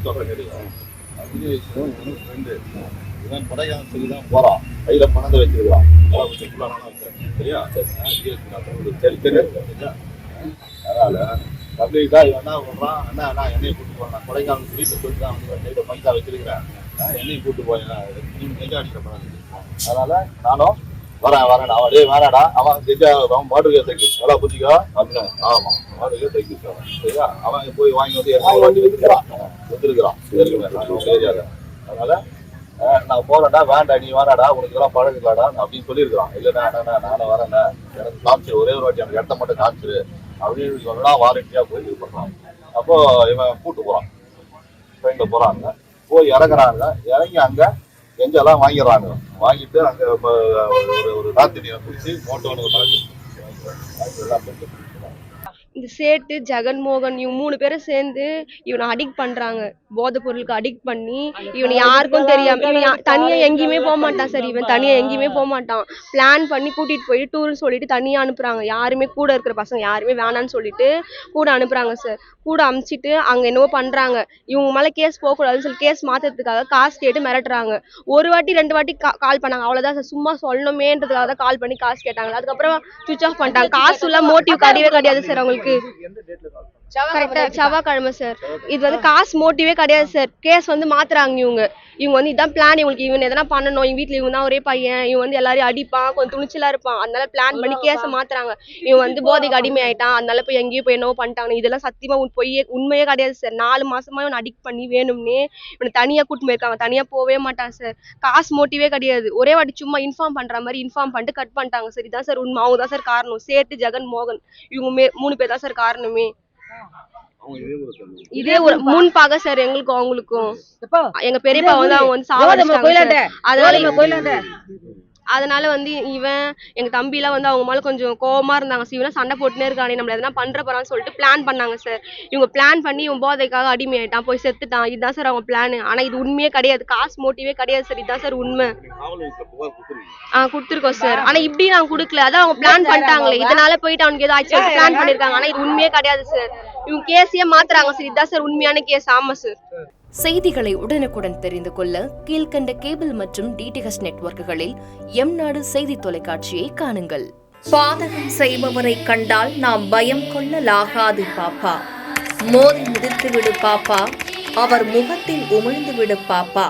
சொல்ற கேட்டுங்க. அபினேஷ் இவனும் ஃப்ரெண்டு. இவன் கொடைக்கானல் சொல்லி தான் போறான். கையில பணத்தை வச்சிருக்கான். சரியா? அதனால கம்ப்ளீட்டா இவன் என்ன பண்றான், அண்ணா என்னையும் கூட்டு போறான். கொடைக்கானல் வீட்டை சொல்லி தான் வந்து கையில பைசா வச்சிருக்கிறேன், என்னையும் கூட்டு போய் நீங்க எங்க அடிக்கிற பணம். அதனால நானும் வரேன்டா. அவன் டேய் வேணாடா, அவன் அவன் மாட்டுக்கே சைக்கிள் நல்லா புத்திக்கோ அப்படின்னு. ஆமா மாட்டுக்கே சைக்கிள் சரியா? அவன் போய் வாங்கி வந்து வண்டி வச்சிருக்கிறான் ஏரியால. அதனால நான் போறேன்டா, வேண்டாம் நீ வேணாடா, உனக்கு எல்லாம் பழகுலாடா அப்படின்னு சொல்லியிருக்கிறான். இல்லைண்ணா நானும் வரேன்டா, எனக்கு காமிச்சிரு, ஒரே ஒரு வாட்டி எனக்கு இடத்த மட்டும் காமிச்சிரு அப்படின்னு இவங்கெல்லாம் வாரண்டியா போய் இது பண்றான். அப்போ இவன் கூட்டு போறான், ட்ரெயின்ல போறாங்க, போய் இறங்குறாங்க. இறங்கி அங்க எங்கெல்லாம் வாங்கிடுறாங்க. வாங்கிட்டு அங்க ஒரு ராத்திரியை குடிச்சு மோட்டோன்னு எல்லாம் இந்த சேட்டு ஜெகன்மோகன் இவங்க 3 பேரும் சேர்ந்து இவனை அடிக்ட் பண்றாங்க. போதை பொருளுக்கு அடிக்ட் பண்ணி இவனை யாருக்கும் தெரியாம இவன் தனியா எங்கேயுமே போக மாட்டான் சார். இவன் தனியா எங்கேயுமே போக மாட்டான். பிளான் பண்ணி கூட்டிட்டு போய் டூர்னு சொல்லிட்டு தனியா அனுப்புறாங்க. யாருமே கூட இருக்கிற பசங்க யாருமே வேணான்னு சொல்லிட்டு கூட அனுப்புறாங்க சார். கூட அனுப்பிச்சிட்டு அங்க என்னவோ பண்றாங்க. இவங்க மேல கேஸ் போக கூடாதுன்னு சொல்லி கேஸ் மாத்துறதுக்காக காசு கேட்டு மிரட்டுறாங்க. ஒரு வாட்டி 2 வாட்டி கால் பண்ணாங்க, அவ்வளவுதான் சார். சும்மா சொல்லணுமேன்றதுக்காக தான் கால் பண்ணி காசு கேட்டாங்க. அதுக்கப்புறம் சுவிச் ஆஃப் பண்ணிட்டாங்க. காசு எல்லாம் மோட்டிவ் கிடையாது சார் அவங்களுக்கு. கரெக்டா செவ்வாய்க்கிழமை சார். இது வந்து காசு மோட்டிவே கிடையாது சார். கேஸ் வந்து மாத்துறாங்க இவங்க வந்து இதான் பிளான். இவங்களுக்கு இவன் எதனா பண்ணணும், இவங்க வீட்டுல இவன் தான் ஒரே பையன், இவன் வந்து எல்லாரையும் அடிப்பான், கொஞ்சம் துணிச்சலா இருப்பான், அதனால பிளான் பண்ணி கேஸை மாத்துறாங்க. இவன் வந்து போதைக்கு அடிமை ஆயிட்டான், அதனால போய் எங்கேயும் போய் என்னவோ பண்ணிட்டாங்க. இதெல்லாம் சத்தியமா உண்மையே கிடையாது சார். 4 மாசமா இவன் அடிக்ட் பண்ணி வேணும்னே இவனை தனியா கூட்டு போயிருக்காங்க. தனியா போவே மாட்டான் சார். காசு மோட்டிவே கிடையாது. ஒரே வாட்டி சும்மா இன்ஃபார்ம் பண்ற மாதிரி இன்ஃபார்ம் பண்ணிட்டு கட் பண்ணிட்டாங்க சார். இதான் சார் உண்மை. அவங்க தான் சார் காரணம். சேட்டு ஜெகன்மோகன் இவங்க 3 பேர் தான் சார் காரணமே. இதே ஒரு முன்பாக சார் எங்களுக்கும் அவங்களுக்கும். எங்க பெரியப்பா வந்து அவங்க வந்து சாவடிச்சாங்க. அதனால வந்து இவன் எங்க தம்பி எல்லாம் வந்து அவங்க மேல கொஞ்சம் கோவமா இருந்தாங்க. இவனா சண்டை போட்டுனே இருக்கானே, நம்மள எதனா பண்ற போறான்னு சொல்லிட்டு பிளான் பண்ணாங்க சார். இவங்க பிளான் பண்ணி இவன் போதைக்காக அடிமையாயிட்டான், போய் செத்துட்டான். இதுதான் சார் அவங்க பிளான். ஆனா இது உண்மையே கிடையாது. காசு மோட்டிவே கிடையாது சார். இதுதான் சார் உண்மை. குடுத்துருக்கோம் சார். ஆனா இப்படி நான் குடுக்கல. அதான் அவங்க பிளான் பண்ணிட்டாங்களே, இதனால போயிட்டு அவனுக்கு ஏதோ ஆச்சு பிளான் பண்ணிருக்காங்க. ஆனா இது உண்மையே கிடையாது சார். இவங்க கேஸையே மாத்துறாங்க சார். இதுதான் சார் உண்மையான கேஸ். ஆமா சார். செய்திகளை உடனுக்குடன் தெரிந்து கொள்ள கீழ்கண்ட கேபிள் மற்றும் டிடிஹெச் நெட்வொர்க்குகளில் எம்நாடு செய்தி தொலைக்காட்சியை காணுங்கள். பாதகம் செய்பவரை கண்டால் நாம் பயம் கொள்ளலாகாது பாப்பா. மோதி மிதித்து விடு பாப்பா, அவர் முகத்தில் உமிழ்ந்து விடு பாப்பா.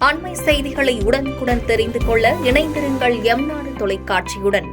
அண்மை செய்திகளை உடனுக்குடன் தெரிந்து கொள்ள இணைந்திருங்கள் எம்நாடு தொலைக்காட்சியுடன்.